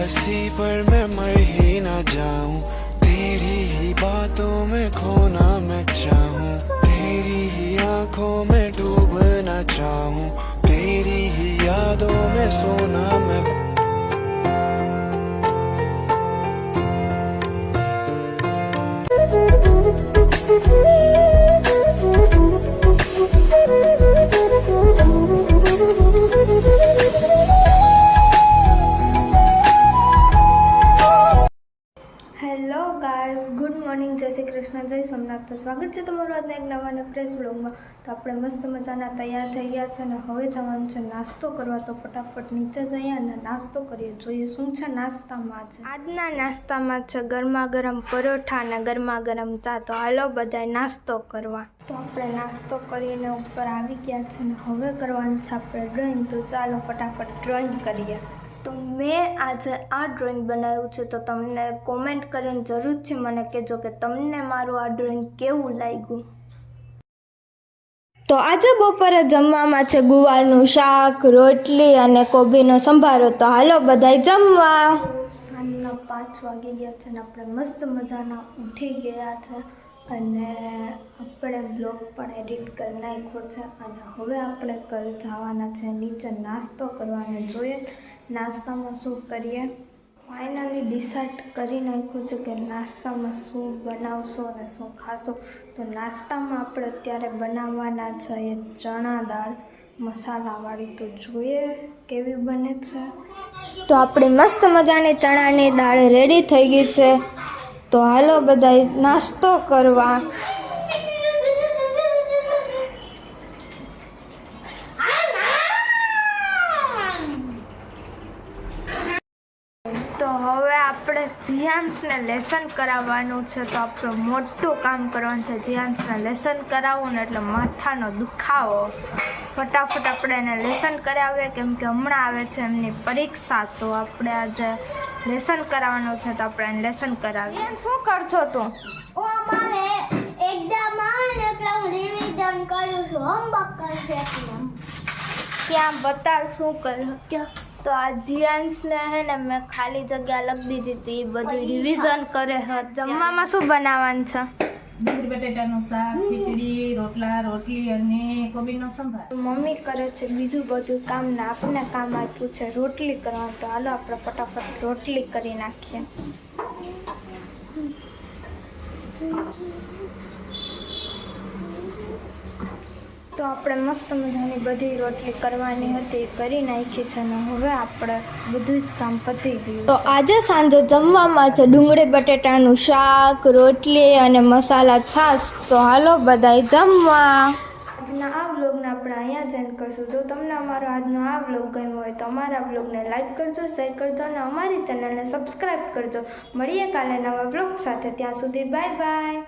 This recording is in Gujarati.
हंसी पर मैं मर ही ना जाऊं, तेरी ही बातों में खोना मैं चाहूं, तेरी ही आंखों में डूबना चाहूं, तेरी ही यादों में सोना मैं। હેલો ગાઈઝ, ગુડ મોર્નિંગ, જય શ્રી કૃષ્ણ, જય સોમનાથ। તો સ્વાગત છે તમારું આજના એક નવા અને ફ્રેશ બ્લોગમાં। તો આપણે મસ્ત મજાના તૈયાર થઈ ગયા છે અને હવે જવાનું છે નાસ્તો કરવા। તો ફટાફટ નીચે જઈએ અને નાસ્તો કરીએ, જોઈએ શું છે નાસ્તામાં। આજના નાસ્તામાં છે ગરમા ગરમ પરોઠા અને ગરમા ગરમ ચા। તો હાલો બધાય નાસ્તો કરવા। તો આપણે નાસ્તો કરીને ઉપર આવી ગયા છે અને હવે કરવાનું છે આપણે ડ્રોઈંગ। તો ચાલો ફટાફટ ડ્રોઈંગ કરીએ। તો મેં આજે આ ડ્રોઈંગ બનાવ્યું છે, તો તમને કોમેન્ટ કરીને જરૂરથી મને કહેજો કે તમને મારું આ ડ્રોઈંગ કેવું લાગ્યું। તો આજે બપોરે જમવામાં છે ગુવારનું શાક, રોટલી અને કોબીનો સંભારો। તો હાલો બધાય જમવા। સાંજના 5 વાગી ગયા છે અને આપણે મસ્ત મજાના ઉઠી ગયા છે અને આપણે બ્લોગ પણ એડિટ કરી નાખ્યો છે અને હવે આપણે ઘરે જવાના છે નીચે નાસ્તો કરવાનો। જોઈએ નાસ્તામાં શું કરીએ। ફાઇનલી ડિસાઇડ કરી નાખ્યું છે કે નાસ્તામાં શું બનાવશો અને શું ખાશો। તો નાસ્તામાં આપણે અત્યારે બનાવવાના છે એ ચણા દાળ મસાલાવાળી। તો જોઈએ કેવી બને છે। તો આપણી મસ્ત મજાની ચણાની દાળ રેડી થઈ ગઈ છે। તો હાલો બધાય નાસ્તો કરવા। તો હવે આપણે જીયાંશને લેસન કરાવવાનું છે। તો આપણું મોટું કામ કરવાનું છે, જીયાંશને લેસન કરાવવું ને એટલે માથાનો દુખાવો। ફટાફટ આપણે એને લેસન કરાવીએ કેમ કે હમણાં આવે છે એમની પરીક્ષા। તો આપણે આજે લેસન કરાવવાનું છે, તો આપણે એને લેસન કરાવીએ। શું કરશો તું? એક્ઝામ આવે ને એટલે હું રિવિઝન કરું છું, હોમવર્ક કરું છું એટલે। ક્યાં બતાડ શું કર? તો આ જીયાંશને હે ને મેં ખાલી જગ્યા લખી દીધી હતી, એ બધું રિવિઝન કરે છે। જમવામાં શું બનાવવાનું છે? ડુંગળી બટેટાનું શાક, ખીચડી, રોટલા, રોટલી અને કોબીનો સંભાર। મમ્મી કરે છે બીજું બધું કામ ને આપણને કામ આપ્યું છે રોટલી કરવાનું। તો હાલો આપણે ફટાફટ રોટલી કરી નાખીએ। તો આપણે મસ્ત મજાની બધી રોટલી કરવાની હતી એ કરી નાખી છે અને હવે આપણે બધું જ કામ પતી ગયું। તો આજે સાંજે જમવામાં છે ડુંગળી બટેટાનું શાક, રોટલી અને મસાલા છાશ। તો હાલો બધાય જમવા। આજના આ વ્લોગને આપણે અહીંયા જ એન્ડ કરશું। જો તમને અમારો આજનો આ વ્લોગ ગમ્યો હોય તો અમારા વ્લોગને લાઈક કરજો, શેર કરજો અને અમારી ચેનલને સબસ્ક્રાઈબ કરજો। મળીએ કાલે નવા વ્લોગ સાથે, ત્યાં સુધી બાય બાય।